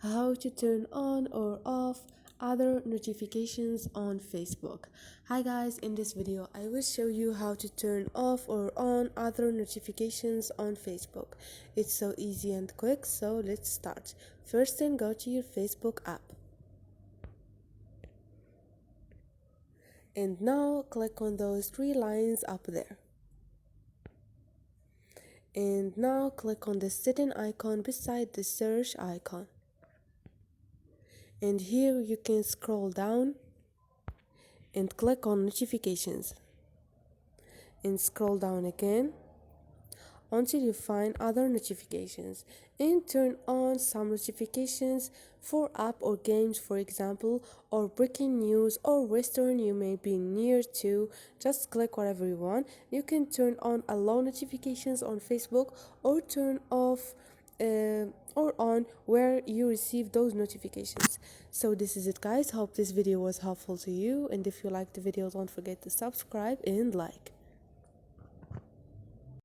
how to turn on or off other notifications on Facebook. Hi guys, in this video I will show you how to turn off or on other notifications on Facebook. It's so easy and quick, so let's start. First then go to your Facebook app. And now click on those three lines up there. And now click on the setting icon beside the search icon. And here you can scroll down and click on notifications. And scroll down again until you find other notifications, and turn on some notifications for app or games, for example, or breaking news or restaurant you may be near to. Just click whatever you want. You can turn on allow notifications on Facebook, or turn off or on where you receive those notifications. So this is it guys, hope this video was helpful to you, and if you liked the video don't forget to subscribe and like.